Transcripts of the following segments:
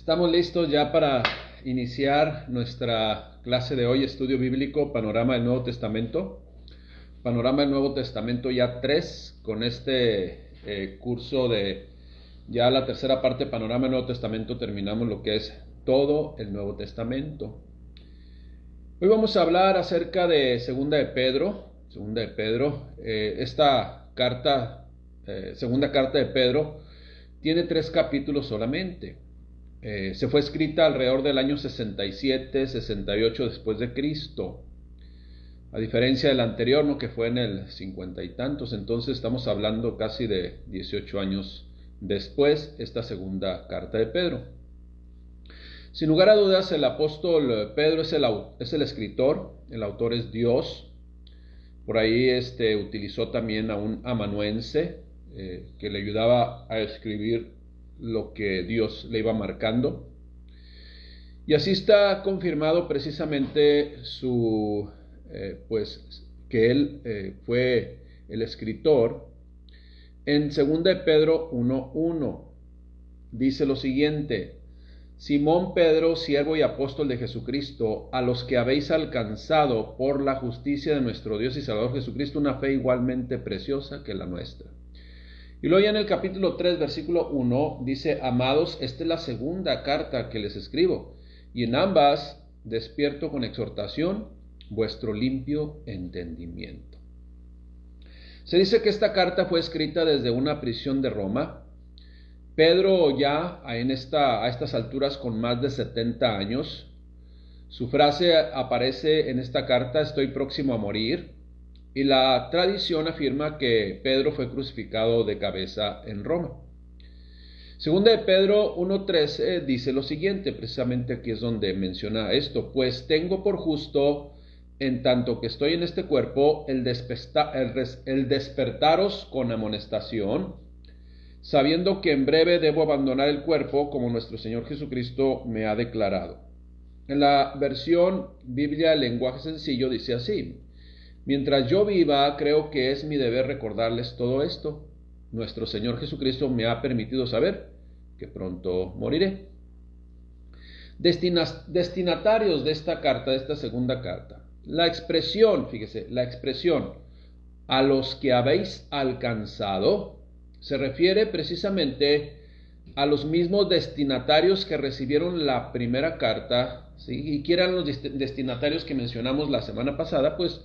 Estamos listos ya para iniciar nuestra clase de hoy, estudio bíblico, Panorama del Nuevo Testamento. Panorama del Nuevo Testamento ya 3, con este curso de ya la tercera parte, Panorama del Nuevo Testamento, terminamos lo que es todo el Nuevo Testamento. Hoy vamos a hablar acerca de Segunda de Pedro. Esta carta, Segunda carta de Pedro, tiene 3 capítulos solamente. Se fue escrita alrededor del año 67, 68 después de Cristo. A diferencia del anterior, ¿no?, que fue en el 50 y tantos. Entonces estamos hablando casi de 18 años después, esta segunda carta de Pedro. Sin lugar a dudas, el apóstol Pedro es el escritor, el autor es Dios. Por ahí utilizó también a un amanuense que le ayudaba a escribir lo que Dios le iba marcando. Y así está confirmado precisamente que él fue el escritor. En 2 de Pedro 1:1 dice lo siguiente: Simón Pedro, siervo y apóstol de Jesucristo, a los que habéis alcanzado por la justicia de nuestro Dios y Salvador Jesucristo una fe igualmente preciosa que la nuestra. Y luego ya en el capítulo 3, versículo 1, dice: Amados, esta es la segunda carta que les escribo, y en ambas despierto con exhortación vuestro limpio entendimiento. Se dice que esta carta fue escrita desde una prisión de Roma. Pedro ya a estas alturas con más de 70 años, su frase aparece en esta carta: estoy próximo a morir. Y la tradición afirma que Pedro fue crucificado de cabeza en Roma. Segunda de Pedro 1:13 dice lo siguiente, precisamente aquí es donde menciona esto: pues tengo por justo, en tanto que estoy en este cuerpo, el despertaros con amonestación, sabiendo que en breve debo abandonar el cuerpo, como nuestro Señor Jesucristo me ha declarado. En la versión Biblia lenguaje sencillo dice así: mientras yo viva, creo que es mi deber recordarles todo esto. Nuestro Señor Jesucristo me ha permitido saber que pronto moriré. Destinatarios de esta carta, de esta segunda carta. La expresión, fíjese, a los que habéis alcanzado, se refiere precisamente a los mismos destinatarios que recibieron la primera carta, ¿sí? Y que eran los destinatarios que mencionamos la semana pasada, pues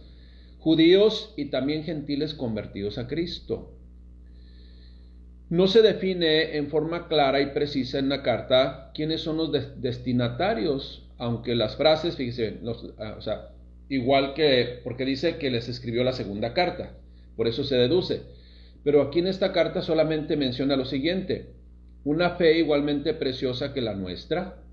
judíos y también gentiles convertidos a Cristo. No se define en forma clara y precisa en la carta quiénes son los destinatarios, aunque las frases, fíjense, igual que, porque dice que les escribió la segunda carta, por eso se deduce. Pero aquí en esta carta solamente menciona lo siguiente: una fe igualmente preciosa que la nuestra,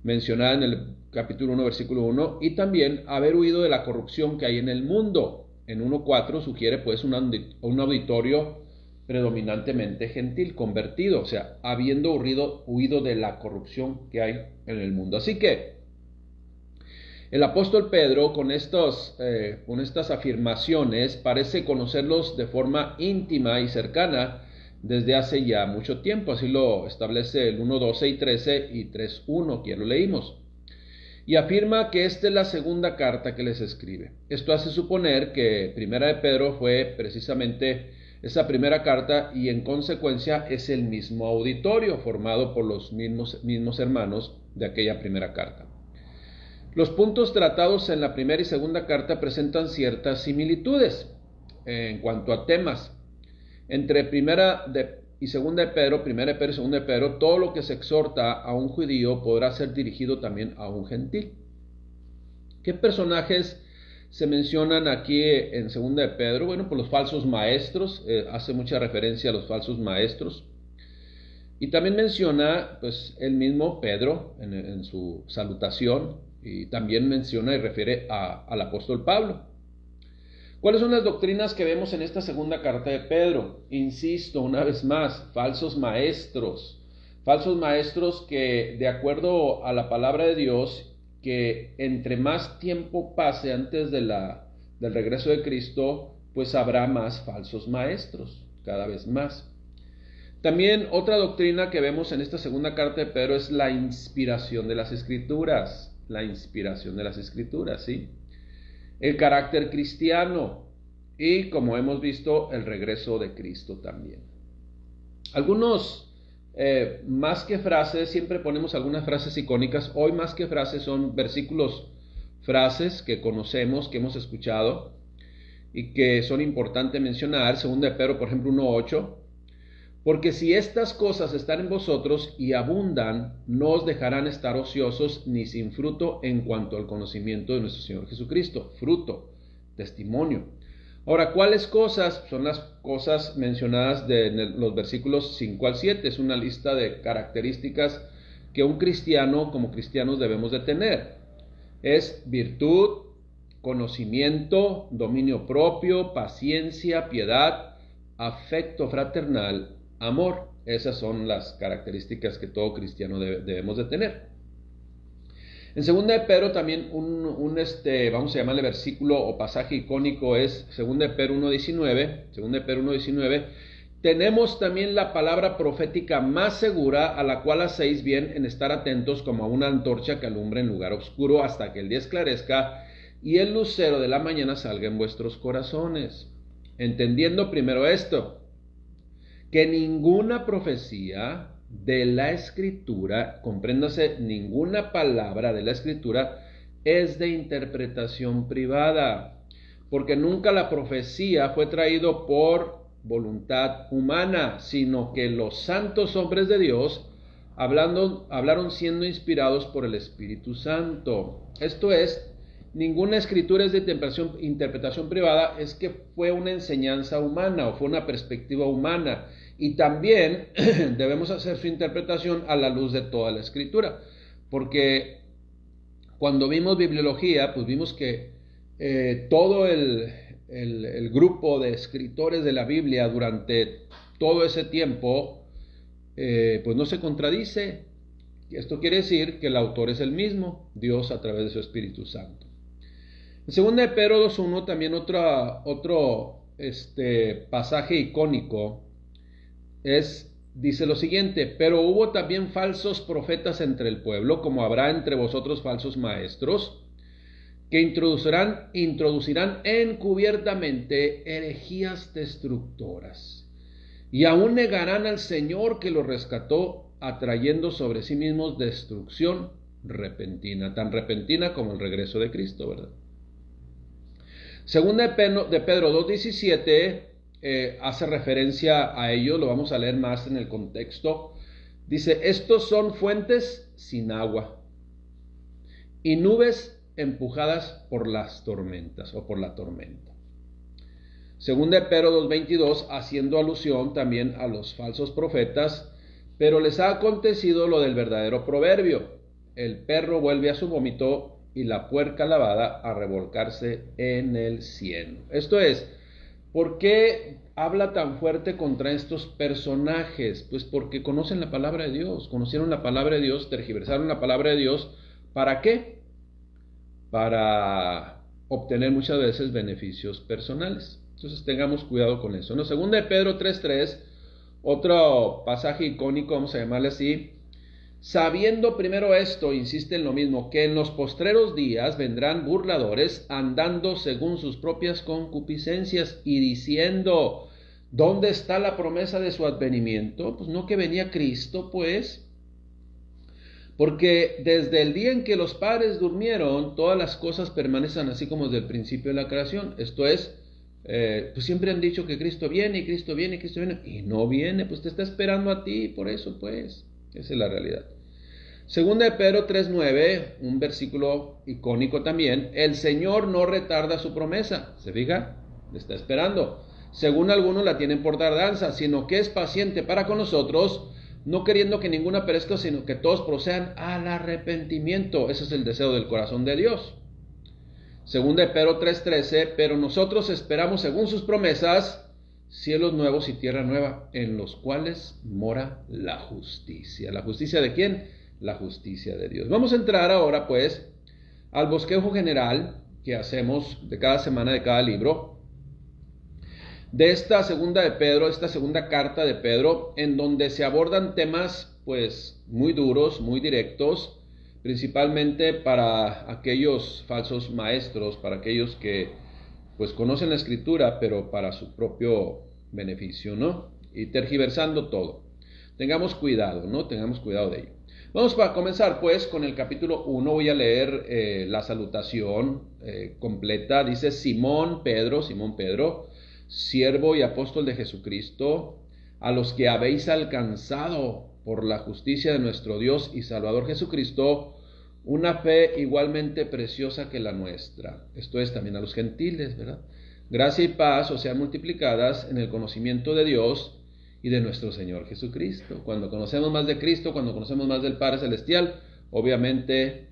mencionada en el capítulo 1, versículo 1, y también haber huido de la corrupción que hay en el mundo. En 1:4 sugiere pues un auditorio predominantemente gentil, convertido, o sea, habiendo huido de la corrupción que hay en el mundo. Así que el apóstol Pedro, con estas afirmaciones, parece conocerlos de forma íntima y cercana desde hace ya mucho tiempo. Así lo establece el 1:12 y 13 y 3:1, que ya lo leímos. Y afirma que esta es la segunda carta que les escribe. Esto hace suponer que Primera de Pedro fue precisamente esa primera carta, y en consecuencia es el mismo auditorio formado por los mismos hermanos de aquella primera carta. Los puntos tratados en la primera y segunda carta presentan ciertas similitudes en cuanto a temas. Entre primera y segunda de Pedro, todo lo que se exhorta a un judío podrá ser dirigido también a un gentil. ¿Qué personajes se mencionan aquí en segunda de Pedro? Bueno, pues los falsos maestros, hace mucha referencia a los falsos maestros. Y también menciona, pues, el mismo Pedro en su salutación, y también menciona y refiere al apóstol Pablo. ¿Cuáles son las doctrinas que vemos en esta segunda carta de Pedro? Insisto, una vez más, falsos maestros que, de acuerdo a la palabra de Dios, que entre más tiempo pase antes del regreso de Cristo, pues habrá más falsos maestros, cada vez más. También otra doctrina que vemos en esta segunda carta de Pedro es la inspiración de las Escrituras. La inspiración de las Escrituras, ¿sí? El carácter cristiano y, como hemos visto, el regreso de Cristo también. Algunos, más que frases, siempre ponemos algunas frases icónicas. Hoy más que frases son versículos, frases que conocemos, que hemos escuchado y que son importantes mencionar. Segunda de Pedro, por ejemplo, 1:8. Porque si estas cosas están en vosotros y abundan, no os dejarán estar ociosos ni sin fruto en cuanto al conocimiento de nuestro Señor Jesucristo. Fruto, testimonio. Ahora, ¿cuáles cosas? Son las cosas mencionadas en los versículos 5 al 7. Es una lista de características que un cristiano, como cristianos, debemos de tener. Es virtud, conocimiento, dominio propio, paciencia, piedad, afecto fraternal, amor. Esas son las características que todo cristiano debemos de tener. En 2 de Pedro también vamos a llamarle versículo o pasaje icónico es 2 de Pedro 1:19. 2 de Pedro 1:19. Tenemos también la palabra profética más segura, a la cual hacéis bien en estar atentos como a una antorcha que alumbra en lugar oscuro hasta que el día esclarezca y el lucero de la mañana salga en vuestros corazones. Entendiendo primero esto, que ninguna profecía de la Escritura, compréndase, ninguna palabra de la Escritura es de interpretación privada, porque nunca la profecía fue traído por voluntad humana, sino que los santos hombres de Dios hablaron siendo inspirados por el Espíritu Santo. Esto es, ninguna escritura es de interpretación privada, es que fue una enseñanza humana o fue una perspectiva humana. Y también debemos hacer su interpretación a la luz de toda la escritura. Porque cuando vimos bibliología, pues vimos que todo el grupo de escritores de la Biblia durante todo ese tiempo, pues no se contradice. Esto quiere decir que el autor es el mismo, Dios a través de su Espíritu Santo. En 2 de Pedro 2:1 también otro pasaje icónico dice lo siguiente: pero hubo también falsos profetas entre el pueblo, como habrá entre vosotros falsos maestros, que introducirán encubiertamente herejías destructoras, y aún negarán al Señor que los rescató, atrayendo sobre sí mismos destrucción repentina, tan repentina como el regreso de Cristo, ¿verdad? Segunda de Pedro 2:17 hace referencia a ello, lo vamos a leer más en el contexto. Dice: estos son fuentes sin agua y nubes empujadas por las tormentas o por la tormenta. Segunda de Pedro 2:22, haciendo alusión también a los falsos profetas: pero les ha acontecido lo del verdadero proverbio: el perro vuelve a su vómito y la puerca lavada a revolcarse en el cieno. Esto es, ¿por qué habla tan fuerte contra estos personajes? Pues porque conocen la palabra de Dios, conocieron la palabra de Dios, tergiversaron la palabra de Dios. ¿Para qué? Para obtener muchas veces beneficios personales. Entonces tengamos cuidado con eso, ¿no? Segunda de Pedro 3:3, otro pasaje icónico, vamos a llamarle así: sabiendo primero esto, insiste en lo mismo, que en los postreros días vendrán burladores, andando según sus propias concupiscencias y diciendo: ¿dónde está la promesa de su advenimiento? Pues no que venía Cristo, pues. Porque desde el día en que los padres durmieron, todas las cosas permanecen así como desde el principio de la creación. Esto es, pues siempre han dicho que Cristo viene, y Cristo viene, y Cristo viene, y no viene, pues te está esperando a ti, por eso pues. Esa es la realidad. Segunda de Pedro 3:9, un versículo icónico también: el Señor no retarda su promesa. ¿Se fija? Le está esperando. Según algunos la tienen por tardanza, sino que es paciente para con nosotros, no queriendo que ninguna perezca, sino que todos procedan al arrepentimiento. Ese es el deseo del corazón de Dios. Segunda de Pedro 3:13, pero nosotros esperamos según sus promesas cielos nuevos y tierra nueva, en los cuales mora la justicia. ¿La justicia de quién? La justicia de Dios. Vamos a entrar ahora pues al bosquejo general que hacemos de cada semana de cada libro. de esta segunda de Pedro, esta segunda carta de Pedro, en donde se abordan temas pues muy duros, muy directos, principalmente para aquellos falsos maestros, para aquellos que pues conocen la escritura, pero para su propio beneficio, ¿no? Y tergiversando todo. Tengamos cuidado, ¿no? Tengamos cuidado de ello. Vamos para comenzar pues con el capítulo 1, voy a leer la salutación completa. Dice Simón Pedro, siervo y apóstol de Jesucristo, a los que habéis alcanzado por la justicia de nuestro Dios y Salvador Jesucristo, una fe igualmente preciosa que la nuestra. Esto es también a los gentiles, ¿verdad? Gracia y paz os sean multiplicadas en el conocimiento de Dios y de nuestro Señor Jesucristo. Cuando conocemos más de Cristo, cuando conocemos más del Padre Celestial, obviamente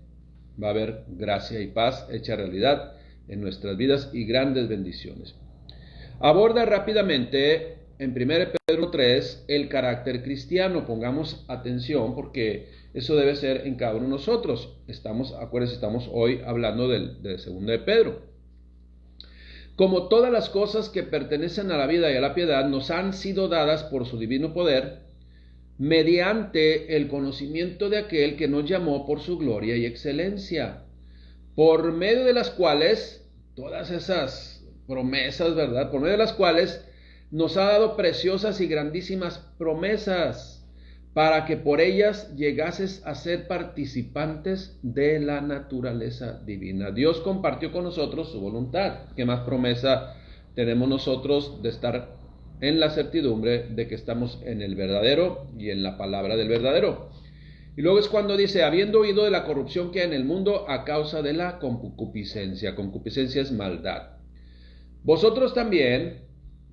va a haber gracia y paz hecha realidad en nuestras vidas y grandes bendiciones. Aborda rápidamente en 1 Pedro 3 el carácter cristiano. Pongamos atención porque eso debe ser en cada uno de nosotros. Acuérdense, estamos hoy hablando del 2 de Pedro. Como todas las cosas que pertenecen a la vida y a la piedad nos han sido dadas por su divino poder, mediante el conocimiento de aquel que nos llamó por su gloria y excelencia, por medio de las cuales, todas esas promesas, ¿verdad? Por medio de las cuales nos ha dado preciosas y grandísimas promesas, para que por ellas llegases a ser participantes de la naturaleza divina. Dios compartió con nosotros su voluntad. ¿Qué más promesa tenemos nosotros de estar en la certidumbre de que estamos en el verdadero y en la palabra del verdadero? Y luego es cuando dice, habiendo oído de la corrupción que hay en el mundo a causa de la concupiscencia. Concupiscencia es maldad. Vosotros también,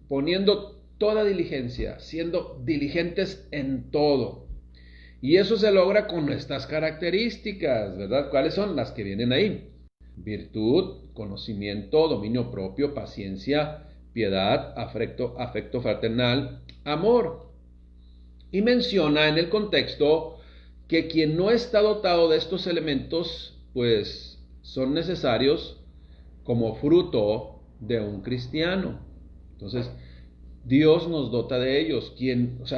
poniendo toda diligencia, siendo diligentes en todo. Y eso se logra con estas características, ¿verdad? ¿Cuáles son? Las que vienen ahí. Virtud, conocimiento, dominio propio, paciencia, piedad, afecto fraternal, amor. Y menciona en el contexto que quien no está dotado de estos elementos, pues son necesarios como fruto de un cristiano. Entonces, Dios nos dota de ellos.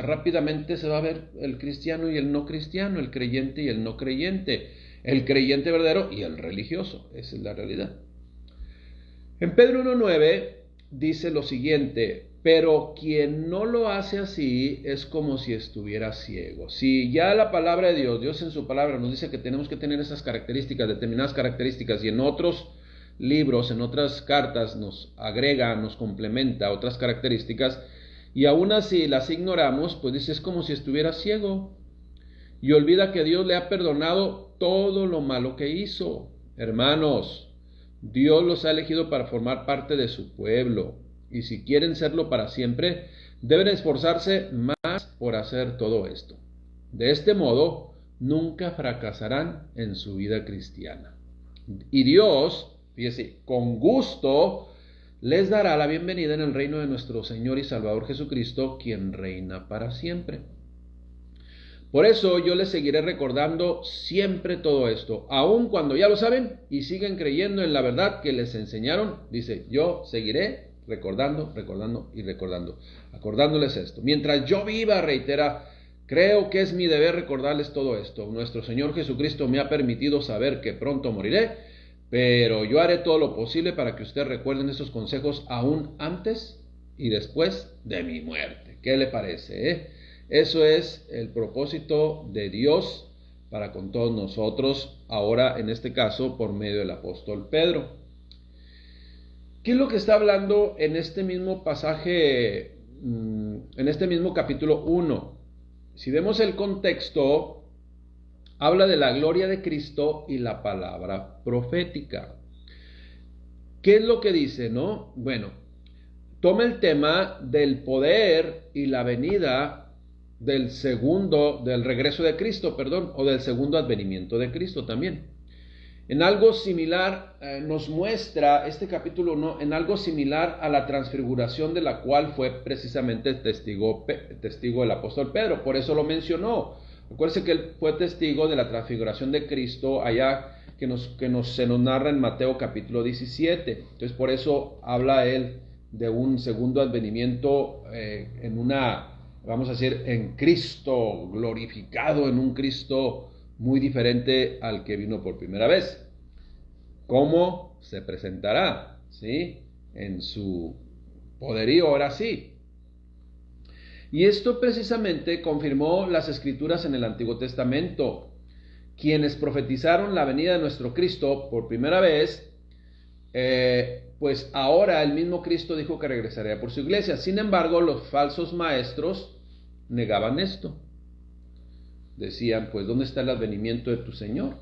Rápidamente se va a ver el cristiano y el no cristiano, el creyente y el no creyente, el creyente verdadero y el religioso. Esa es la realidad. En Pedro 1:9 dice lo siguiente: pero quien no lo hace así es como si estuviera ciego. Si ya la palabra de Dios en su palabra nos dice que tenemos que tener esas características, determinadas características, y en otros libros, en otras cartas nos agrega, nos complementa otras características, y aún así las ignoramos, pues dice, es como si estuviera ciego y olvida que Dios le ha perdonado todo lo malo que hizo. Hermanos, Dios los ha elegido para formar parte de su pueblo, y si quieren serlo para siempre, deben esforzarse más por hacer todo esto. De este modo, nunca fracasarán en su vida cristiana. Y Dios, fíjese, con gusto les dará la bienvenida en el reino de nuestro Señor y Salvador Jesucristo, quien reina para siempre. Por eso yo les seguiré recordando siempre todo esto, aun cuando ya lo saben y siguen creyendo en la verdad que les enseñaron. Dice, yo seguiré recordando, acordándoles esto. Mientras yo viva, reitera, creo que es mi deber recordarles todo esto. Nuestro Señor Jesucristo me ha permitido saber que pronto moriré, pero yo haré todo lo posible para que ustedes recuerden esos consejos aún antes y después de mi muerte. ¿Qué le parece? Eso es el propósito de Dios para con todos nosotros, ahora en este caso por medio del apóstol Pedro. ¿Qué es lo que está hablando en este mismo pasaje, en este mismo capítulo 1? Si vemos el contexto, habla de la gloria de Cristo y la palabra profética. ¿Qué es lo que dice, no? Bueno, toma el tema del poder y la venida del regreso de Cristo, o del segundo advenimiento de Cristo también. En algo similar nos muestra este capítulo 1, en algo similar a la transfiguración de la cual fue precisamente testigo el apóstol Pedro, por eso lo mencionó. Acuérdense que él fue testigo de la transfiguración de Cristo allá se nos narra en Mateo capítulo 17. Entonces por eso habla él de un segundo advenimiento vamos a decir, en Cristo glorificado, en un Cristo muy diferente al que vino por primera vez. ¿Cómo se presentará? ¿Sí? En su poderío, ahora sí. Y esto precisamente confirmó las escrituras en el Antiguo Testamento. Quienes profetizaron la venida de nuestro Cristo por primera vez, pues ahora el mismo Cristo dijo que regresaría por su iglesia. Sin embargo, los falsos maestros negaban esto. Decían, pues, ¿dónde está el advenimiento de tu Señor?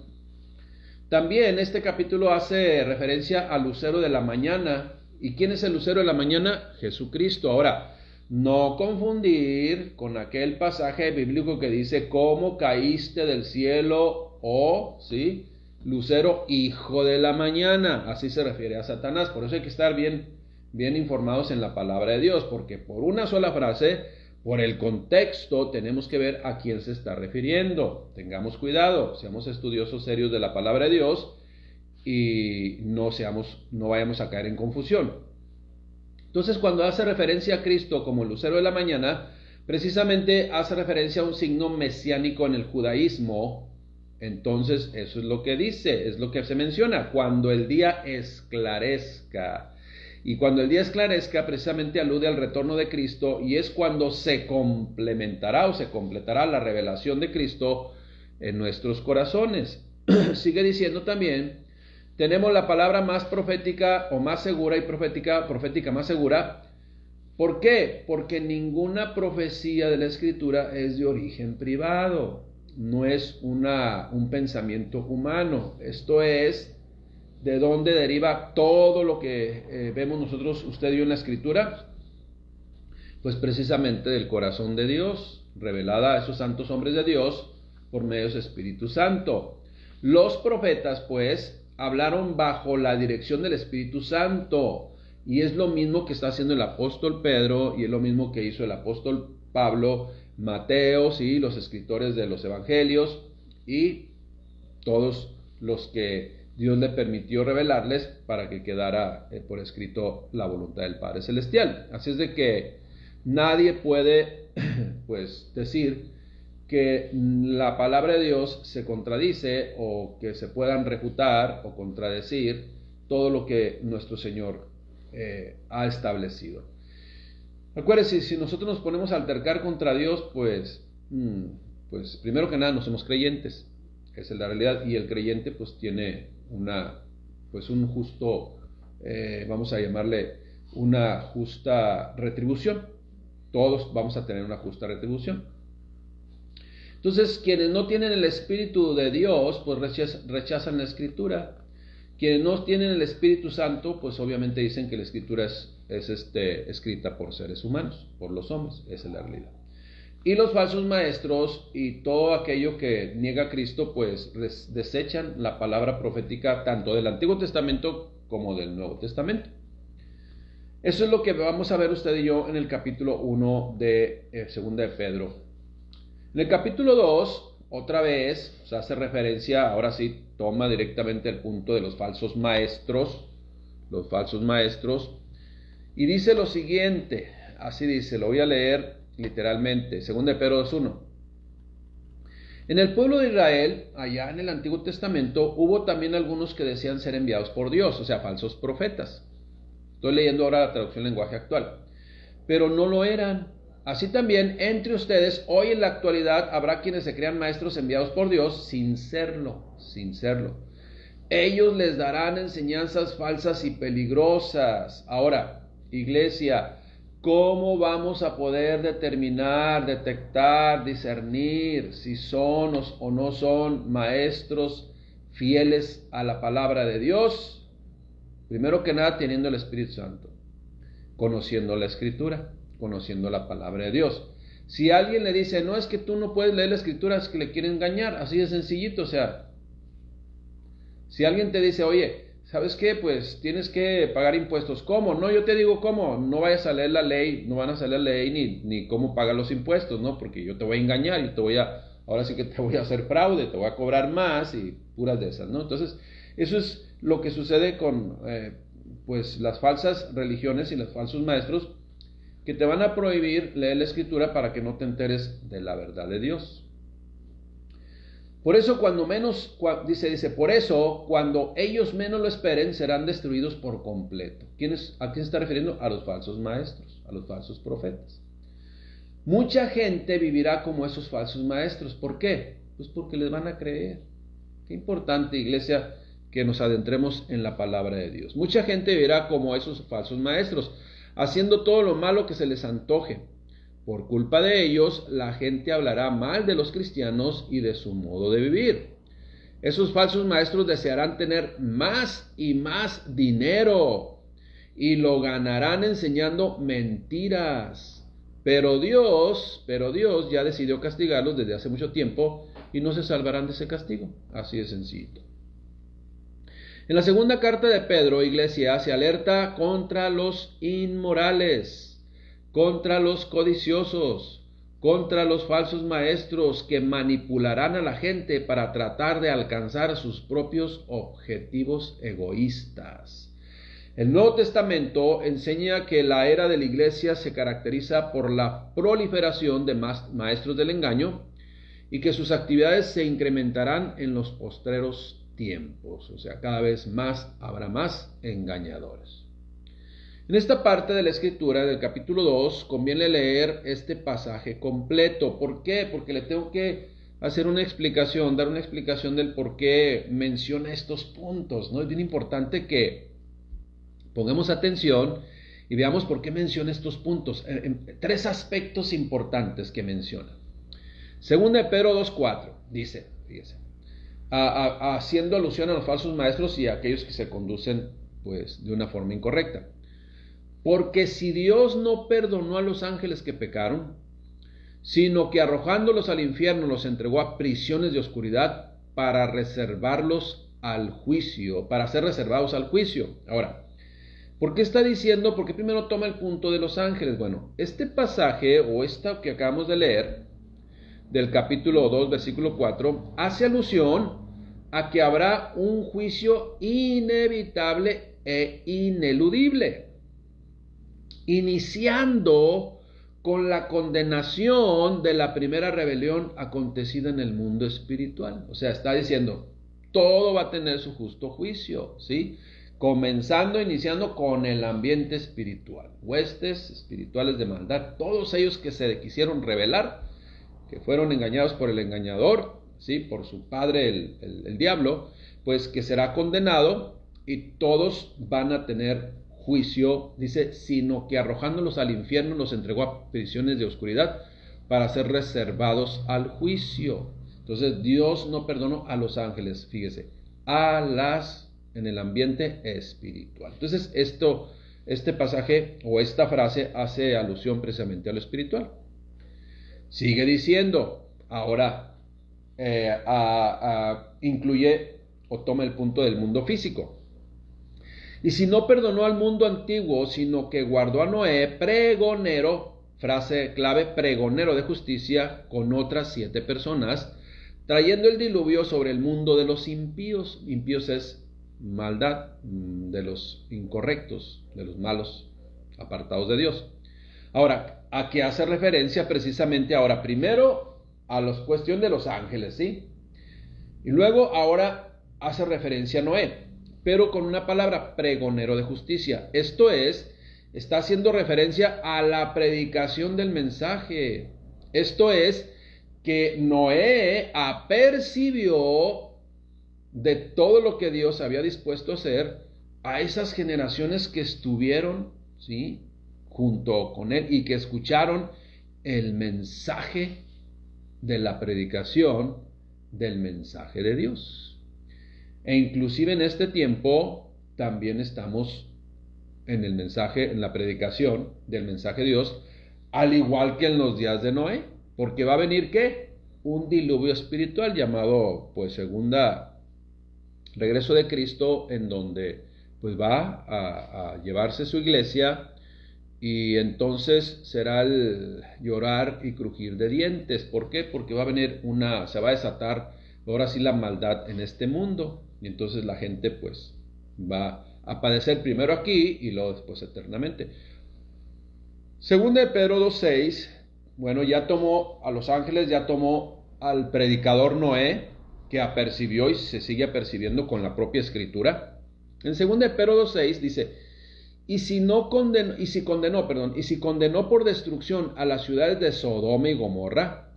También este capítulo hace referencia al lucero de la mañana. ¿Y quién es el lucero de la mañana? Jesucristo. Ahora, no confundir con aquel pasaje bíblico que dice, ¿cómo caíste del cielo, ¿sí? Lucero, hijo de la mañana? Así se refiere a Satanás. Por eso hay que estar bien informados en la palabra de Dios, porque por una sola frase, por el contexto, tenemos que ver a quién se está refiriendo. Tengamos cuidado, seamos estudiosos serios de la palabra de Dios y no vayamos a caer en confusión. Entonces, cuando hace referencia a Cristo como el lucero de la mañana, precisamente hace referencia a un signo mesiánico en el judaísmo. Entonces, eso es lo que dice, es lo que se menciona, cuando el día esclarezca. Y cuando el día esclarezca, precisamente alude al retorno de Cristo, y es cuando se complementará o se completará la revelación de Cristo en nuestros corazones. Sigue diciendo también, tenemos la palabra más profética o más segura y profética más segura. ¿Por qué? Porque ninguna profecía de la Escritura es de origen privado, no es un pensamiento humano. Esto es de dónde deriva todo lo que vemos nosotros, usted y yo en la Escritura. Pues precisamente del corazón de Dios, revelada a esos santos hombres de Dios por medio de su Espíritu Santo. Los profetas, pues, hablaron bajo la dirección del Espíritu Santo, y es lo mismo que está haciendo el apóstol Pedro, y es lo mismo que hizo el apóstol Pablo, Mateo, ¿sí? Los escritores de los evangelios, y todos los que Dios le permitió revelarles para que quedara por escrito la voluntad del Padre Celestial. Así es de que nadie puede, pues, decir que la palabra de Dios se contradice o que se puedan refutar o contradecir todo lo que nuestro Señor ha establecido. Acuérdense, si nosotros nos ponemos a altercar contra Dios, pues primero que nada no somos creyentes, esa es la realidad, y el creyente pues tiene un justo, vamos a llamarle una justa retribución. Todos vamos a tener una justa retribución. Entonces, quienes no tienen el Espíritu de Dios, pues rechazan la Escritura. Quienes no tienen el Espíritu Santo, pues obviamente dicen que la Escritura es escrita por seres humanos, por los hombres. Esa es la realidad. Y los falsos maestros y todo aquello que niega a Cristo, pues desechan la palabra profética tanto del Antiguo Testamento como del Nuevo Testamento. Eso es lo que vamos a ver usted y yo en el capítulo 1 de 2 de Pedro. En el capítulo 2, otra vez, se hace referencia, ahora sí, toma directamente el punto de los falsos maestros, y dice lo siguiente, así dice, lo voy a leer literalmente, 2 de Pedro 2:1. En el pueblo de Israel, allá en el Antiguo Testamento, hubo también algunos que decían ser enviados por Dios, o sea, falsos profetas. Estoy leyendo ahora la traducción lenguaje actual. Pero no lo eran. Así también, entre ustedes, hoy en la actualidad, habrá quienes se crean maestros enviados por Dios sin serlo. Ellos les darán enseñanzas falsas y peligrosas. Ahora, iglesia, ¿cómo vamos a poder detectar, discernir si son o no son maestros fieles a la palabra de Dios? Primero que nada, teniendo el Espíritu Santo, conociendo la Escritura, conociendo la palabra de Dios. Si alguien le dice, no, es que tú no puedes leer la Escritura, es que le quiere engañar, así de sencillito. O sea, si alguien te dice, oye, ¿sabes qué? Pues tienes que pagar impuestos. ¿Cómo? No, yo te digo cómo. No vayas a leer la ley, no van a leer la ley ni cómo pagar los impuestos, ¿no? Porque yo te voy a engañar y ahora sí que te voy a hacer fraude, te voy a cobrar más y puras de esas, ¿no? Entonces, eso es lo que sucede con pues las falsas religiones y los falsos maestros que te van a prohibir leer la escritura para que no te enteres de la verdad de Dios. Por eso dice, por eso cuando ellos menos lo esperen serán destruidos por completo. ¿A quién se está refiriendo? A los falsos maestros, a los falsos profetas. Mucha gente vivirá como esos falsos maestros. ¿Por qué? Pues porque les van a creer. Qué importante, iglesia, que nos adentremos en la palabra de Dios. Mucha gente vivirá como esos falsos maestros, haciendo todo lo malo que se les antoje. Por culpa de ellos, la gente hablará mal de los cristianos y de su modo de vivir. Esos falsos maestros desearán tener más y más dinero y lo ganarán enseñando mentiras. Pero Dios ya decidió castigarlos desde hace mucho tiempo y no se salvarán de ese castigo. Así de sencillo. En la segunda carta de Pedro, iglesia, se alerta contra los inmorales, contra los codiciosos, contra los falsos maestros que manipularán a la gente para tratar de alcanzar sus propios objetivos egoístas. El Nuevo Testamento enseña que la era de la iglesia se caracteriza por la proliferación de maestros del engaño y que sus actividades se incrementarán en los postreros tiempos. O sea, cada vez más habrá más engañadores. En esta parte de la escritura del capítulo 2 conviene leer este pasaje completo. ¿Por qué? Porque le tengo que hacer dar una explicación del por qué menciona estos puntos, ¿no? Es bien importante que pongamos atención y veamos por qué menciona estos puntos. Tres aspectos importantes que menciona. Segunda de Pedro 2:4 dice, fíjese, haciendo alusión a los falsos maestros y a aquellos que se conducen pues de una forma incorrecta. Porque si Dios no perdonó a los ángeles que pecaron, sino que arrojándolos al infierno los entregó a prisiones de oscuridad para reservarlos al juicio, para ser reservados al juicio. Ahora, ¿por qué está diciendo? Porque primero toma el punto de los ángeles. Bueno, este pasaje o esta que acabamos de leer del capítulo 2, versículo 4, hace alusión a que habrá un juicio inevitable e ineludible, iniciando con la condenación de la primera rebelión acontecida en el mundo espiritual. O sea, está diciendo, todo va a tener su justo juicio, ¿sí? Iniciando con el ambiente espiritual, huestes espirituales de maldad, todos ellos que se quisieron rebelar, que fueron engañados por el engañador, ¿sí? Por su padre el diablo, pues que será condenado y todos van a tener juicio, dice, sino que arrojándolos al infierno los entregó a prisiones de oscuridad para ser reservados al juicio. Entonces Dios no perdonó a los ángeles, fíjese, en el ambiente espiritual. Entonces este pasaje o esta frase hace alusión precisamente a lo espiritual. Sigue diciendo, ahora incluye o toma el punto del mundo físico. Y si no perdonó al mundo antiguo, sino que guardó a Noé, pregonero, frase clave, pregonero de justicia, con otras 7 personas, trayendo el diluvio sobre el mundo de los impíos. Impíos es maldad, de los incorrectos, de los malos, apartados de Dios. Ahora, ¿a qué hace referencia precisamente ahora? Primero, a la cuestión de los ángeles, ¿sí? Y luego, ahora, hace referencia a Noé, pero con una palabra, pregonero de justicia. Esto es, está haciendo referencia a la predicación del mensaje. Esto es, que Noé apercibió de todo lo que Dios había dispuesto a hacer a esas generaciones que estuvieron, ¿sí?, junto con él y que escucharon el mensaje de la predicación del mensaje de Dios. E inclusive en este tiempo también estamos en el mensaje, en la predicación del mensaje de Dios, al igual que en los días de Noé, porque va a venir ¿qué? Un diluvio espiritual llamado pues regreso de Cristo, en donde pues va a llevarse su iglesia, y entonces será el llorar y crujir de dientes. ¿Por qué? Porque va a venir se va a desatar ahora sí la maldad en este mundo, y entonces la gente pues va a padecer primero aquí y luego después eternamente. Segunda de Pedro 2:6, bueno, ya tomó a los ángeles, ya tomó al predicador Noé, que apercibió y se sigue apercibiendo con la propia escritura. En segunda de Pedro 2:6 dice, y si condenó por destrucción a las ciudades de Sodoma y Gomorra,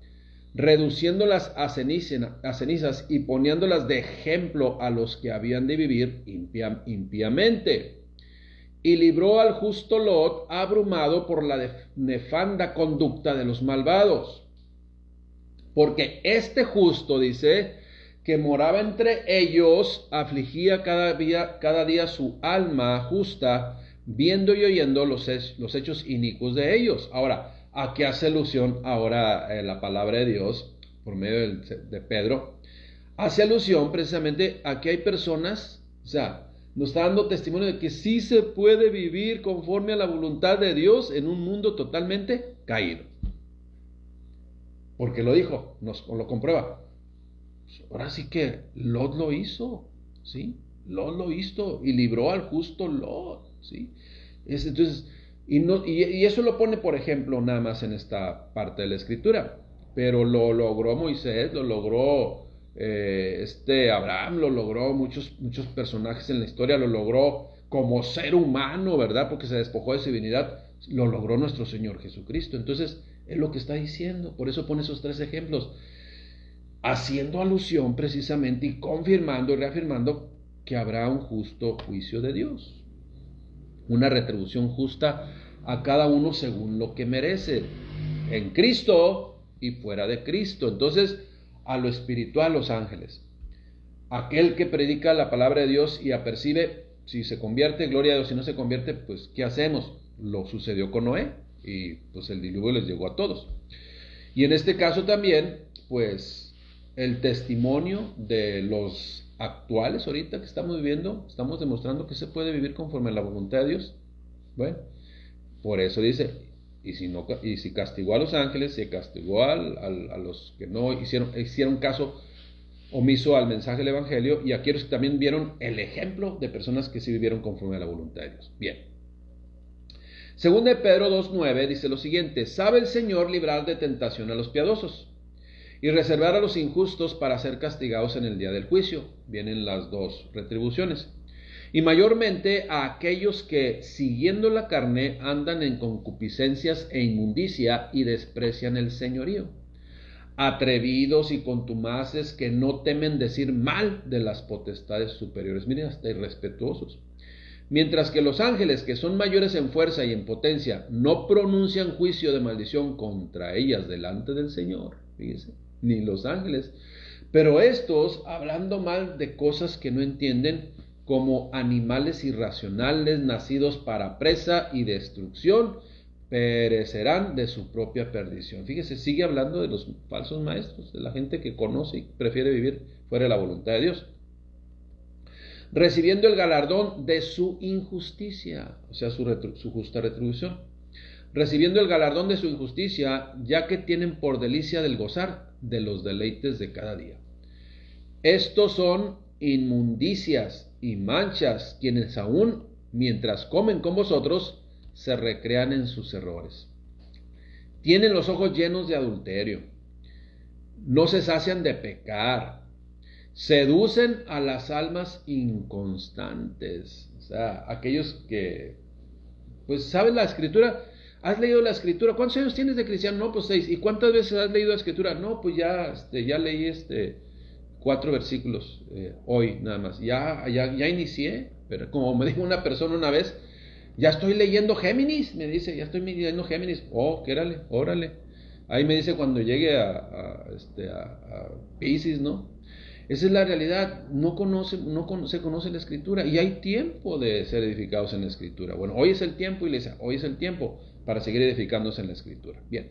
reduciéndolas a cenizas y poniéndolas de ejemplo a los que habían de vivir impíamente. Y libró al justo Lot, abrumado por la nefanda conducta de los malvados. Porque este justo, dice, que moraba entre ellos, afligía cada día su alma justa, viendo y oyendo los hechos inicuos de ellos. Ahora, ¿a qué hace alusión ahora la palabra de Dios por medio de Pedro? Hace alusión precisamente a que hay personas, o sea, nos está dando testimonio de que sí se puede vivir conforme a la voluntad de Dios en un mundo totalmente caído. Porque lo dijo, lo comprueba. Ahora sí que Lot lo hizo, ¿sí? Lot lo hizo y libró al justo Lot, ¿sí? Entonces, y eso lo pone, por ejemplo, nada más en esta parte de la escritura. Pero lo logró Moisés, lo logró Abraham, lo logró muchos personajes en la historia, lo logró como ser humano, ¿verdad? Porque se despojó de su divinidad, lo logró nuestro Señor Jesucristo. Entonces, es lo que está diciendo, por eso pone esos 3 ejemplos, haciendo alusión precisamente y confirmando y reafirmando que habrá un justo juicio de Dios, una retribución justa a cada uno según lo que merece, en Cristo y fuera de Cristo. Entonces, a lo espiritual, los ángeles, aquel que predica la palabra de Dios y apercibe, si se convierte, gloria a Dios; si no se convierte, pues ¿qué hacemos? Lo sucedió con Noé y pues el diluvio les llegó a todos. Y en este caso también, pues el testimonio de los actuales ahorita que estamos viviendo, estamos demostrando que se puede vivir conforme a la voluntad de Dios. Bueno, por eso dice, y si castigó a los ángeles, se castigó a los que no hicieron caso omiso al mensaje del evangelio, y a aquellos que también vieron el ejemplo de personas que sí vivieron conforme a la voluntad de Dios. Bien. Segunda de Pedro 2:9 dice lo siguiente: sabe el Señor librar de tentación a los piadosos y reservar a los injustos para ser castigados en el día del juicio. Vienen las 2 retribuciones. Y mayormente a aquellos que, siguiendo la carne, andan en concupiscencias e inmundicia y desprecian el señorío. Atrevidos y contumaces, que no temen decir mal de las potestades superiores. Miren, hasta irrespetuosos. Mientras que los ángeles, que son mayores en fuerza y en potencia, no pronuncian juicio de maldición contra ellas delante del Señor. Fíjense, ni los ángeles. Pero estos, hablando mal de cosas que no entienden, como animales irracionales nacidos para presa y destrucción, perecerán de su propia perdición. Fíjese, sigue hablando de los falsos maestros, de la gente que conoce y prefiere vivir fuera de la voluntad de Dios. Recibiendo el galardón de su injusticia, o sea, su justa retribución. Recibiendo el galardón de su injusticia, ya que tienen por delicia del gozar de los deleites de cada día. Estos son inmundicias y manchas, quienes aún, mientras comen con vosotros, se recrean en sus errores. Tienen los ojos llenos de adulterio, no se sacian de pecar, seducen a las almas inconstantes. O sea, aquellos que, pues, saben la escritura. ¿Has leído la escritura? ¿Cuántos años tienes de cristiano? No, pues 6. ¿Y cuántas veces has leído la escritura? No, pues ya leí 4 versículos hoy nada más. Ya inicié, pero como me dijo una persona una vez, ya estoy leyendo Géminis, me dice, ya estoy leyendo Géminis. Oh, quérale, órale. Ahí me dice cuando llegue a Piscis, ¿no? Esa es la realidad. No se conoce la escritura y hay tiempo de ser edificados en la escritura. Bueno, hoy es el tiempo, iglesia, hoy es el tiempo para seguir edificándose en la escritura. Bien.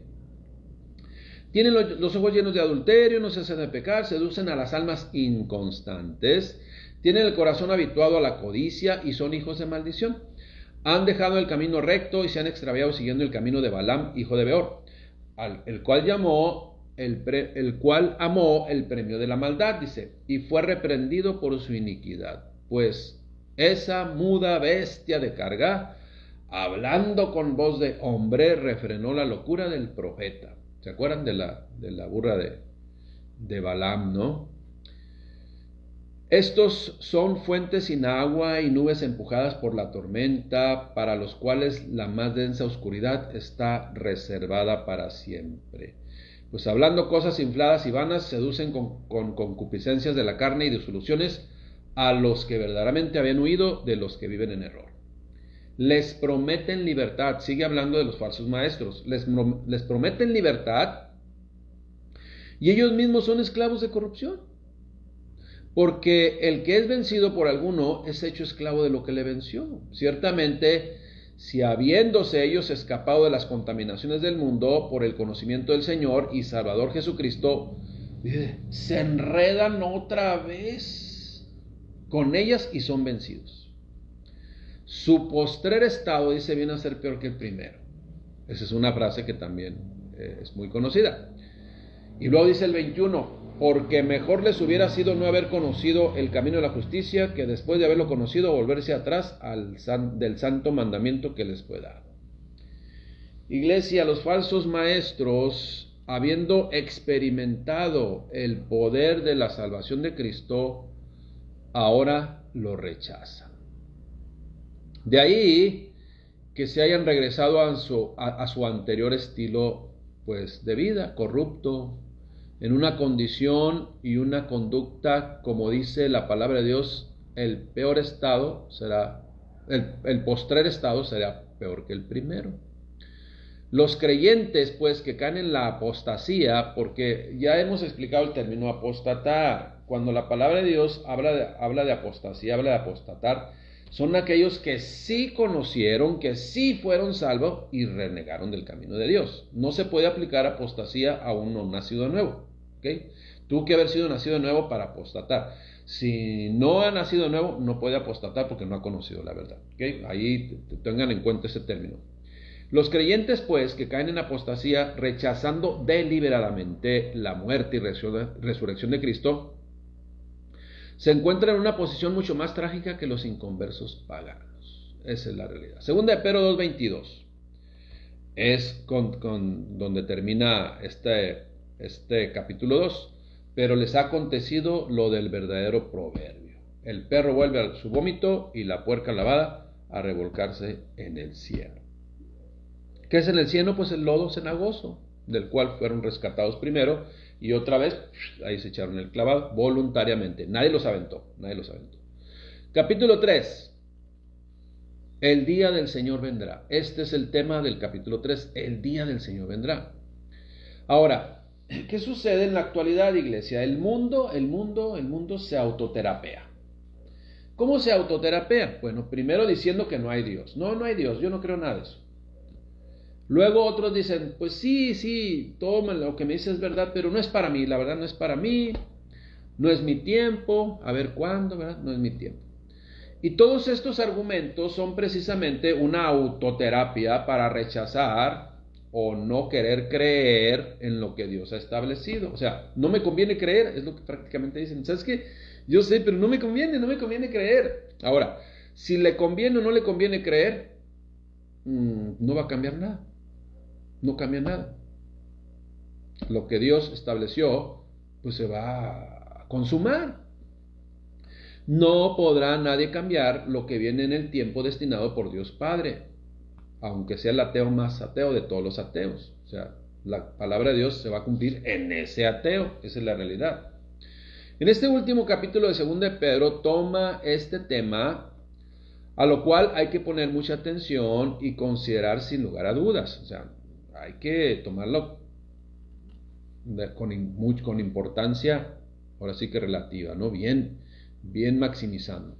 Tienen los ojos llenos de adulterio, no se hacen de pecar, seducen a las almas inconstantes, tienen el corazón habituado a la codicia y son hijos de maldición. Han dejado el camino recto y se han extraviado siguiendo el camino de Balaam, hijo de Beor, el cual amó el premio de la maldad, dice, y fue reprendido por su iniquidad. Pues esa muda bestia de carga, hablando con voz de hombre, refrenó la locura del profeta. ¿Se acuerdan de la burra de Balaam, no? Estos son fuentes sin agua y nubes empujadas por la tormenta, para los cuales la más densa oscuridad está reservada para siempre. Pues hablando cosas infladas y vanas, seducen con concupiscencias de la carne y disoluciones a los que verdaderamente habían huido de los que viven en error. Les prometen libertad, sigue hablando de los falsos maestros, les prometen libertad y ellos mismos son esclavos de corrupción. Porque el que es vencido por alguno es hecho esclavo de lo que le venció. Ciertamente, si habiéndose ellos escapado de las contaminaciones del mundo por el conocimiento del Señor y Salvador Jesucristo, se enredan otra vez con ellas y son vencidos. Su postrer estado, dice, viene a ser peor que el primero. Esa es una frase que también es muy conocida. Y luego dice el 21, porque mejor les hubiera sido no haber conocido el camino de la justicia, que después de haberlo conocido volverse atrás del santo mandamiento que les fue dado. Iglesia, los falsos maestros, habiendo experimentado el poder de la salvación de Cristo, ahora lo rechazan. De ahí que se hayan regresado a su anterior estilo, pues, de vida, corrupto, en una condición y una conducta, como dice la palabra de Dios, el postrer estado será peor que el primero. Los creyentes, pues, que caen en la apostasía, porque ya hemos explicado el término apostatar. Cuando la palabra de Dios habla de apostasía, habla de apostatar, son aquellos que sí conocieron, que sí fueron salvos y renegaron del camino de Dios. No se puede aplicar apostasía a un no nacido de nuevo. ¿Okay? Tuvo que haber sido nacido de nuevo para apostatar. Si no ha nacido de nuevo, no puede apostatar porque no ha conocido la verdad. ¿Okay? Ahí tengan en cuenta ese término. Los creyentes, pues, que caen en apostasía, rechazando deliberadamente la muerte y resurrección de Cristo, se encuentran en una posición mucho más trágica que los inconversos paganos. Esa es la realidad. Segunda de Pedro 2:22 es con donde termina este capítulo 2. Pero les ha acontecido lo del verdadero proverbio. El perro vuelve a su vómito y la puerca lavada a revolcarse en el cieno. ¿Qué es en el cieno? Pues el lodo cenagoso, del cual fueron rescatados primero y otra vez ahí se echaron el clavado voluntariamente. Nadie los aventó. Capítulo 3. El día del Señor vendrá. Este es el tema del capítulo 3. El día del Señor vendrá. Ahora, ¿qué sucede en la actualidad, iglesia? El mundo se autoterapea. ¿Cómo se autoterapea? Bueno, primero diciendo que no hay Dios. No hay Dios, yo no creo nada de eso. Luego otros dicen, pues sí, todo lo que me dices es verdad, pero no es para mí, la verdad no es para mí, no es mi tiempo, a ver cuándo, ¿verdad? No es mi tiempo. Y todos estos argumentos son precisamente una autoterapia para rechazar o no querer creer en lo que Dios ha establecido. O sea, no me conviene creer, es lo que prácticamente dicen. ¿Sabes qué? Yo sé, pero no me conviene creer. Ahora, si le conviene o no le conviene creer, no va a cambiar nada. No cambia nada. Lo que Dios estableció, pues se va a consumar. No podrá nadie cambiar lo que viene en el tiempo destinado por Dios Padre, aunque sea el ateo más ateo de todos los ateos. O sea, la palabra de Dios se va a cumplir en ese ateo. Esa es la realidad. En este último capítulo de 2 de Pedro toma este tema, a lo cual hay que poner mucha atención y considerar sin lugar a dudas. O sea, hay que tomarlo con importancia, ahora sí que relativa, ¿no? Bien maximizando.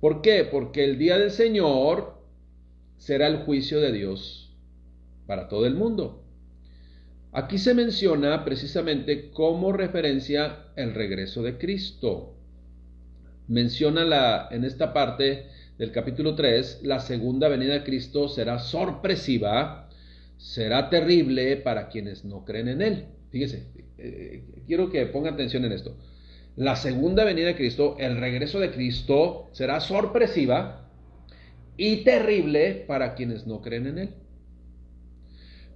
¿Por qué? Porque el día del Señor será el juicio de Dios para todo el mundo. Aquí se menciona precisamente como referencia el regreso de Cristo. Menciona en esta parte del capítulo 3, la segunda venida de Cristo será sorpresiva, será terrible para quienes no creen en Él. Fíjese, quiero que ponga atención en esto. La segunda venida de Cristo, el regreso de Cristo, será sorpresiva y terrible para quienes no creen en Él.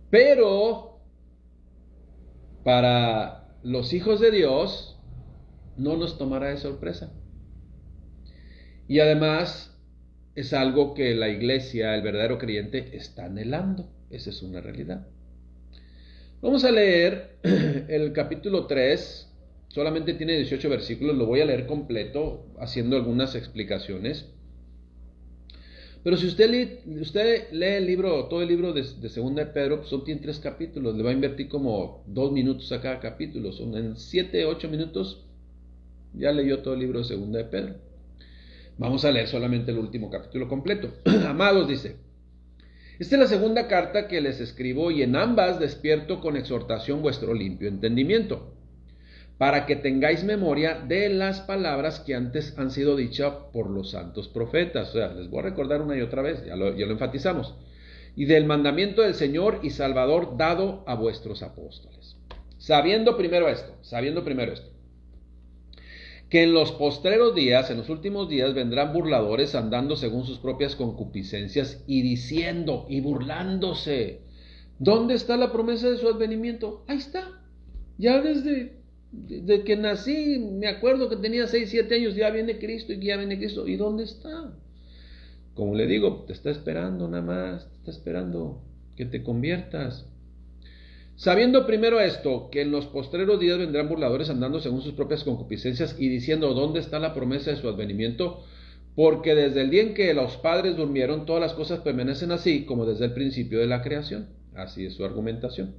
Pero para los hijos de Dios no nos tomará de sorpresa. Y además es algo que la iglesia, el verdadero creyente, está anhelando. Esa es una realidad. Vamos a leer el capítulo 3. Solamente tiene 18 versículos, lo voy a leer completo, haciendo algunas explicaciones. Pero si usted lee el libro, todo el libro de 2 de Pedro, pues tiene 3 capítulos, le va a invertir como 2 minutos a cada capítulo. Son en 7, 8 minutos, ya leyó todo el libro de 2 de Pedro. Vamos a leer solamente el último capítulo completo. Amados, dice, esta es la segunda carta que les escribo y en ambas despierto con exhortación vuestro limpio entendimiento, para que tengáis memoria de las palabras que antes han sido dichas por los santos profetas. O sea, les voy a recordar una y otra vez, ya lo enfatizamos. Y del mandamiento del Señor y Salvador dado a vuestros apóstoles. Sabiendo primero esto, que en los postreros días, en los últimos días, vendrán burladores andando según sus propias concupiscencias y diciendo y burlándose. ¿Dónde está la promesa de su advenimiento? Ahí está. Ya desde que nací, me acuerdo que tenía 6, 7 años, ya viene Cristo y ya viene Cristo. ¿Y dónde está? Como le digo, te está esperando nada más, te está esperando que te conviertas. Sabiendo primero esto, que en los postreros días vendrán burladores andando según sus propias concupiscencias y diciendo ¿dónde está la promesa de su advenimiento? Porque desde el día en que los padres durmieron, todas las cosas permanecen así como desde el principio de la creación. Así es su argumentación.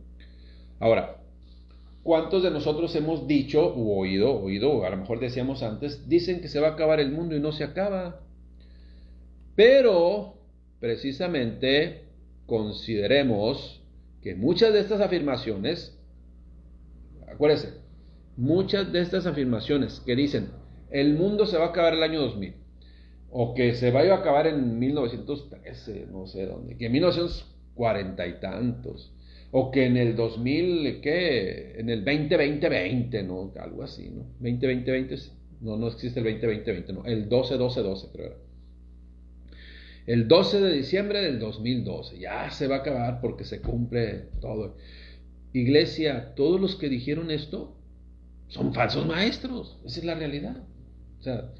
Ahora, ¿cuántos de nosotros hemos dicho u oído, a lo mejor decíamos antes, dicen que se va a acabar el mundo y no se acaba? Pero, precisamente, consideremos que muchas de estas afirmaciones, acuérdense, muchas de estas afirmaciones que dicen el mundo se va a acabar el año 2000 o que se va a acabar en 1913, no sé dónde, que en 1940 y tantos, o que en el 2000, ¿qué? En el 2020, ¿no? Algo así, ¿no? 2020, no existe el 2020, no, el 12-12-12 creo era. El 12 de diciembre del 2012, ya se va a acabar porque se cumple todo. Iglesia, todos los que dijeron esto son falsos maestros, esa es la realidad. O sea,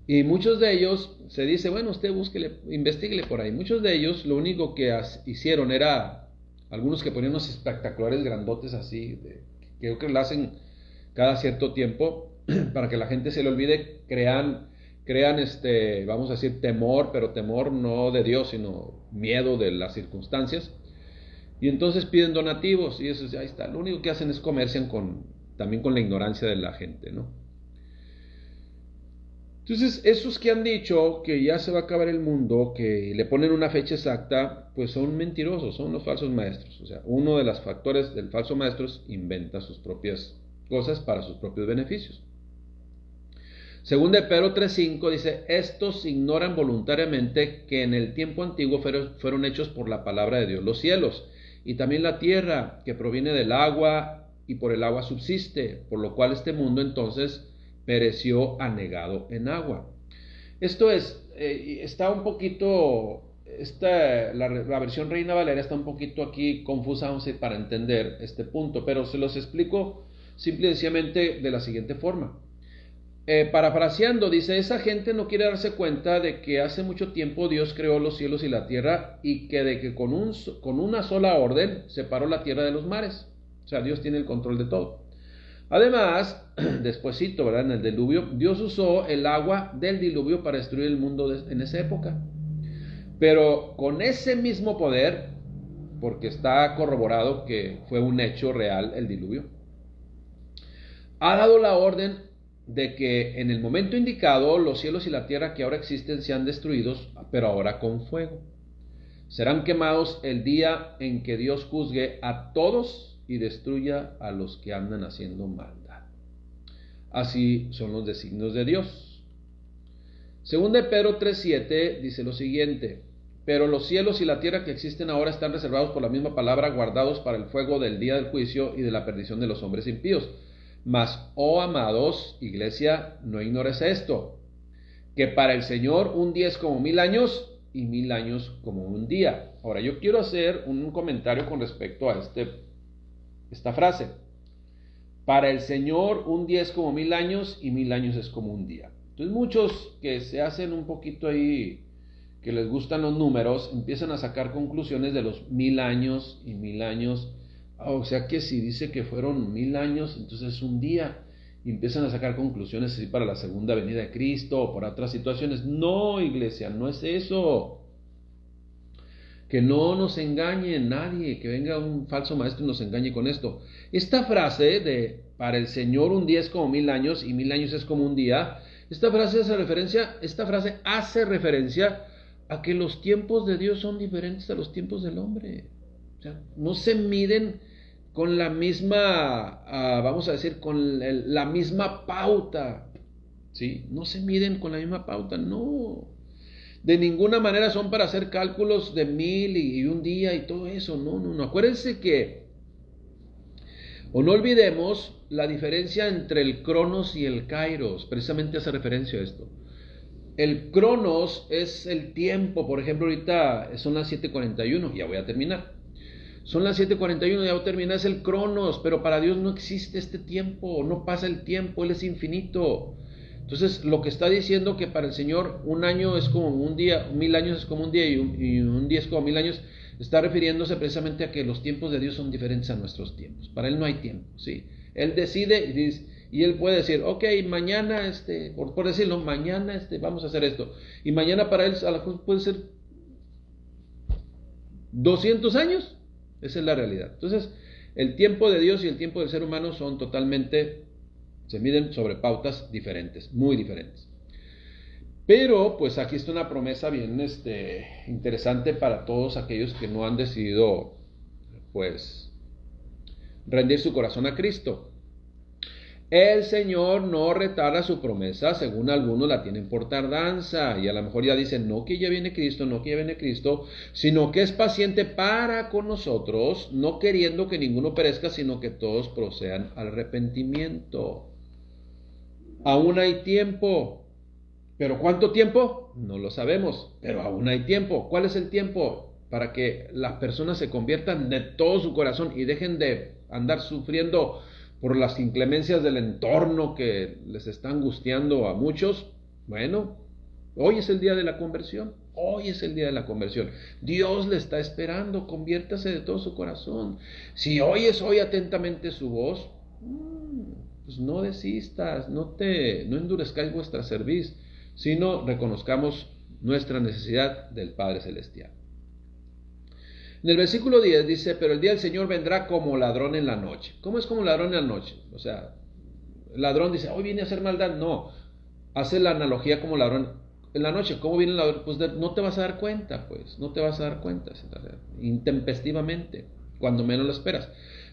y muchos de ellos, se dice, bueno, usted búsquele, investíguele por ahí. Muchos de ellos lo único que hicieron era, algunos que ponían unos espectaculares grandotes así, que creo que lo hacen cada cierto tiempo, para que la gente se le olvide, crean vamos a decir temor, pero temor no de Dios, sino miedo de las circunstancias. Y entonces piden donativos y eso ahí está. Lo único que hacen es comercian también con la ignorancia de la gente, ¿no? Entonces, esos que han dicho que ya se va a acabar el mundo, que le ponen una fecha exacta, pues son mentirosos, son los falsos maestros. O sea, uno de los factores del falso maestro es inventa sus propias cosas para sus propios beneficios. Según de Pedro 3:5 dice, estos ignoran voluntariamente que en el tiempo antiguo fueron hechos por la palabra de Dios los cielos, y también la tierra, que proviene del agua, y por el agua subsiste, por lo cual este mundo entonces pereció anegado en agua. Esto es, está un poquito, la versión Reina Valera está un poquito aquí confusa para entender este punto, pero se los explico simple y sencillamente de la siguiente forma. Parafraseando, dice, esa gente no quiere darse cuenta de que hace mucho tiempo Dios creó los cielos y la tierra y que con una sola orden separó la tierra de los mares. O sea, Dios tiene el control de todo. Además, despuesito, ¿verdad? En el diluvio, Dios usó el agua del diluvio para destruir el mundo en esa época. Pero con ese mismo poder, porque está corroborado que fue un hecho real el diluvio, ha dado la orden de que en el momento indicado los cielos y la tierra que ahora existen sean destruidos, pero ahora con fuego. Serán quemados el día en que Dios juzgue a todos y destruya a los que andan haciendo maldad. Así son los designios de Dios. Según de Pedro 3:7 dice lo siguiente, pero los cielos y la tierra que existen ahora están reservados por la misma palabra, guardados para el fuego del día del juicio y de la perdición de los hombres impíos. Mas, oh amados, iglesia, no ignores esto, que para el Señor un día es como 1000 años y 1000 años como un día. Ahora, yo quiero hacer un comentario con respecto a esta frase. Para el Señor un día es como 1000 años y 1000 años es como un día. Entonces muchos que se hacen un poquito ahí, que les gustan los números, empiezan a sacar conclusiones de los 1000 años y 1000 años. O sea que si dice que fueron 1000 años, entonces es un día. Y empiezan a sacar conclusiones así para la segunda venida de Cristo o para otras situaciones. No, iglesia, no es eso. Que no nos engañe nadie, que venga un falso maestro y nos engañe con esto. Esta frase de para el Señor un día es como 1000 años y 1000 años es como un día, esta frase hace referencia a que los tiempos de Dios son diferentes a los tiempos del hombre. O sea, no se miden con la misma, vamos a decir, con la misma pauta. ¿Sí? No se miden con la misma pauta, no. De ninguna manera son para hacer cálculos de 1000 y un día y todo eso. No. Acuérdense que, o no olvidemos la diferencia entre el Cronos y el Kairos. Precisamente hace referencia a esto. El Cronos es el tiempo. Por ejemplo, ahorita son las 7:41. Ya voy a terminar. Son las 7:41, ya voy a terminar. Es el Cronos. Pero para Dios no existe este tiempo. No pasa el tiempo. Él es infinito. Entonces, lo que está diciendo que para el Señor un año es como un día, 1000 años es como un día y un día es como 1000 años, está refiriéndose precisamente a que los tiempos de Dios son diferentes a nuestros tiempos. Para Él no hay tiempo, ¿sí? Él decide y Él puede decir, ok, mañana, por decirlo, mañana vamos a hacer esto. Y mañana para Él a lo mejor puede ser 200 años. Esa es la realidad. Entonces, el tiempo de Dios y el tiempo del ser humano son se miden sobre pautas diferentes, muy diferentes. Pero, pues aquí está una promesa bien interesante para todos aquellos que no han decidido, pues, rendir su corazón a Cristo. El Señor no retarda su promesa, según algunos la tienen por tardanza, y a lo mejor ya dicen, no que ya viene Cristo, sino que es paciente para con nosotros, no queriendo que ninguno perezca, sino que todos procedan al arrepentimiento. Aún hay tiempo. ¿Pero cuánto tiempo? No lo sabemos, pero aún hay tiempo. ¿Cuál es el tiempo? Para que las personas se conviertan de todo su corazón y dejen de andar sufriendo por las inclemencias del entorno que les está angustiando a muchos. Bueno, hoy es el día de la conversión. Hoy es el día de la conversión. Dios le está esperando. Conviértase de todo su corazón. Si oyes hoy atentamente su voz, pues no desistas, no endurezcáis vuestra cerviz, sino reconozcamos nuestra necesidad del Padre Celestial. En el versículo 10 dice, pero el día del Señor vendrá como ladrón en la noche. ¿Cómo es como ladrón en la noche? O sea, el ladrón dice, hoy viene a hacer maldad. No, hace la analogía como ladrón en la noche. ¿Cómo viene el ladrón? Pues no te vas a dar cuenta, intempestivamente, cuando menos lo esperas.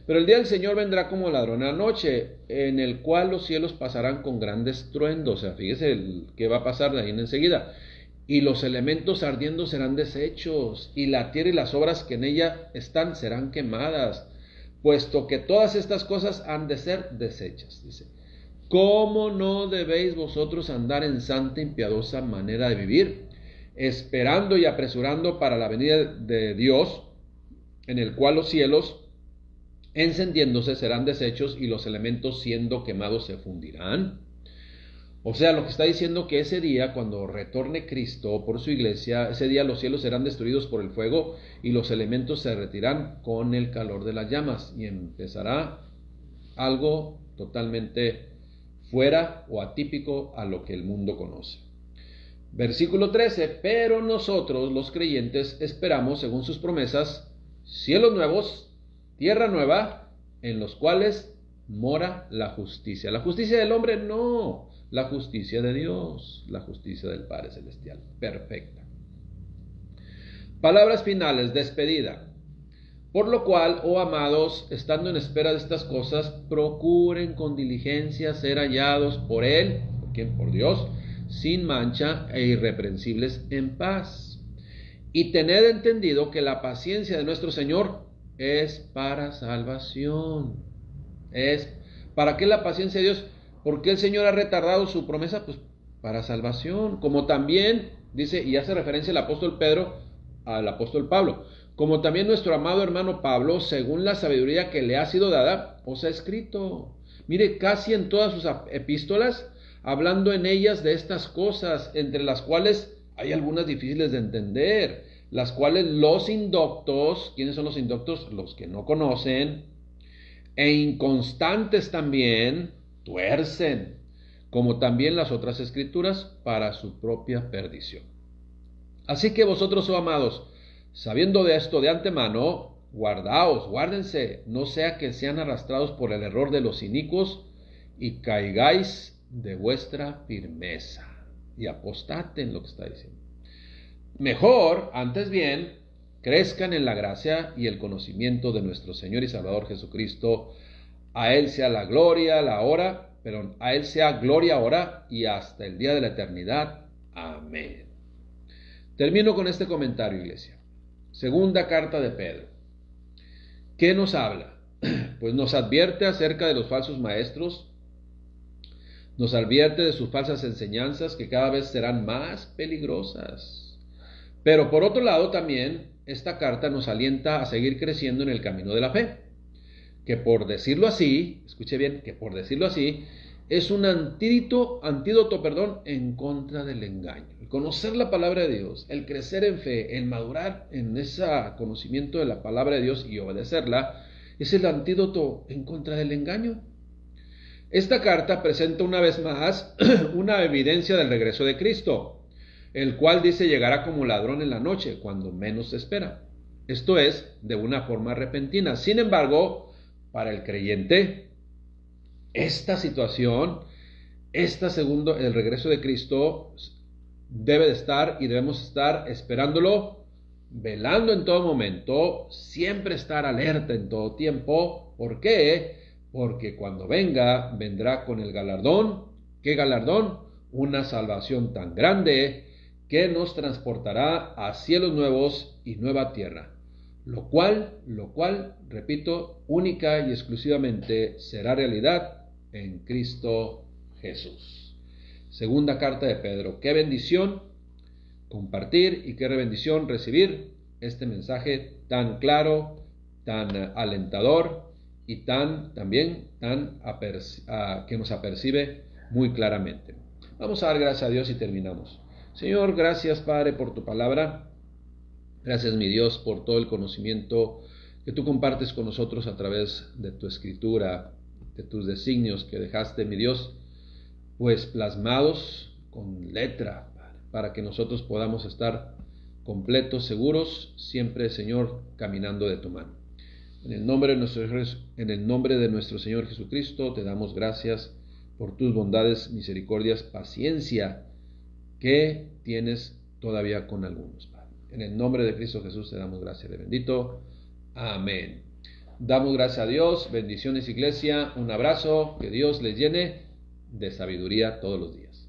Pero el día del Señor vendrá como ladrón en la noche, en el cual los cielos pasarán con grandes estruendos. O sea, fíjese qué va a pasar de ahí en enseguida. Y los elementos ardiendo serán deshechos, y la tierra y las obras que en ella están serán quemadas, puesto que todas estas cosas han de ser deshechas. Dice, ¿cómo no debéis vosotros andar en santa y piadosa manera de vivir, esperando y apresurando para la venida de Dios, en el cual los cielos, encendiéndose, serán deshechos, y los elementos siendo quemados se fundirán? O sea, lo que está diciendo que ese día, cuando retorne Cristo por su iglesia, ese día los cielos serán destruidos por el fuego y los elementos se retirarán con el calor de las llamas, y empezará algo totalmente fuera o atípico a lo que el mundo conoce. Versículo 13, pero nosotros los creyentes esperamos, según sus promesas, cielos nuevos, tierra nueva, en los cuales mora la justicia. La justicia del hombre no, la justicia de Dios, la justicia del Padre Celestial, perfecta. Palabras finales, despedida. Por lo cual, oh amados, estando en espera de estas cosas, procuren con diligencia ser hallados por Él, ¿por quién? Por Dios, sin mancha e irreprensibles en paz. Y tened entendido que la paciencia de nuestro Señor es para salvación. Es ¿Para qué la paciencia de Dios? ¿Por qué el Señor ha retardado su promesa? Pues para salvación, como también dice, y hace referencia el apóstol Pedro al apóstol Pablo, como también nuestro amado hermano Pablo, según la sabiduría que le ha sido dada, os ha escrito. Mire, casi en todas sus epístolas, hablando en ellas de estas cosas, entre las cuales hay algunas difíciles de entender, las cuales los indoctos, ¿quiénes son los indoctos? Los que no conocen, e inconstantes también, tuercen, como también las otras escrituras, para su propia perdición. Así que vosotros, oh amados, sabiendo de esto de antemano, guárdense, no sea que sean arrastrados por el error de los inicuos y caigáis de vuestra firmeza. Y apostaten lo que está diciendo. Mejor, antes bien, crezcan en la gracia y el conocimiento de nuestro Señor y Salvador Jesucristo. A Él sea la gloria, a Él sea gloria ahora y hasta el día de la eternidad. Amén. Termino con este comentario, iglesia. Segunda carta de Pedro. ¿Qué nos habla? Pues nos advierte acerca de los falsos maestros, nos advierte de sus falsas enseñanzas que cada vez serán más peligrosas. Pero por otro lado también esta carta nos alienta a seguir creciendo en el camino de la fe, que por decirlo así, escuche bien, que por decirlo así, es un antídoto, en contra del engaño. El conocer la palabra de Dios, el crecer en fe, el madurar en ese conocimiento de la palabra de Dios y obedecerla, es el antídoto en contra del engaño. Esta carta presenta una vez más una evidencia del regreso de Cristo, el cual dice llegará como ladrón en la noche, cuando menos se espera. Esto es, de una forma repentina. Sin embargo, para el creyente, esta situación, el regreso de Cristo, debe de estar y debemos estar esperándolo, velando en todo momento, siempre estar alerta en todo tiempo. ¿Por qué? Porque cuando venga, vendrá con el galardón. ¿Qué galardón? Una salvación tan grande que nos transportará a cielos nuevos y nueva tierra. Lo cual, repito, única y exclusivamente será realidad en Cristo Jesús. Segunda carta de Pedro. Qué bendición compartir y qué bendición recibir este mensaje tan claro, tan alentador y que nos apercibe muy claramente. Vamos a dar gracias a Dios y terminamos. Señor, gracias Padre por tu palabra. Gracias mi Dios por todo el conocimiento que tú compartes con nosotros a través de tu escritura, de tus designios que dejaste, mi Dios, pues plasmados con letra, para que nosotros podamos estar completos, seguros, siempre, Señor, caminando de tu mano. En el nombre de nuestro Señor Jesucristo te damos gracias por tus bondades, misericordias, paciencia que tienes todavía con algunos, Padre. En el nombre de Cristo Jesús te damos gracias, de bendito. Amén. Damos gracias a Dios. Bendiciones, iglesia. Un abrazo. Que Dios les llene de sabiduría todos los días.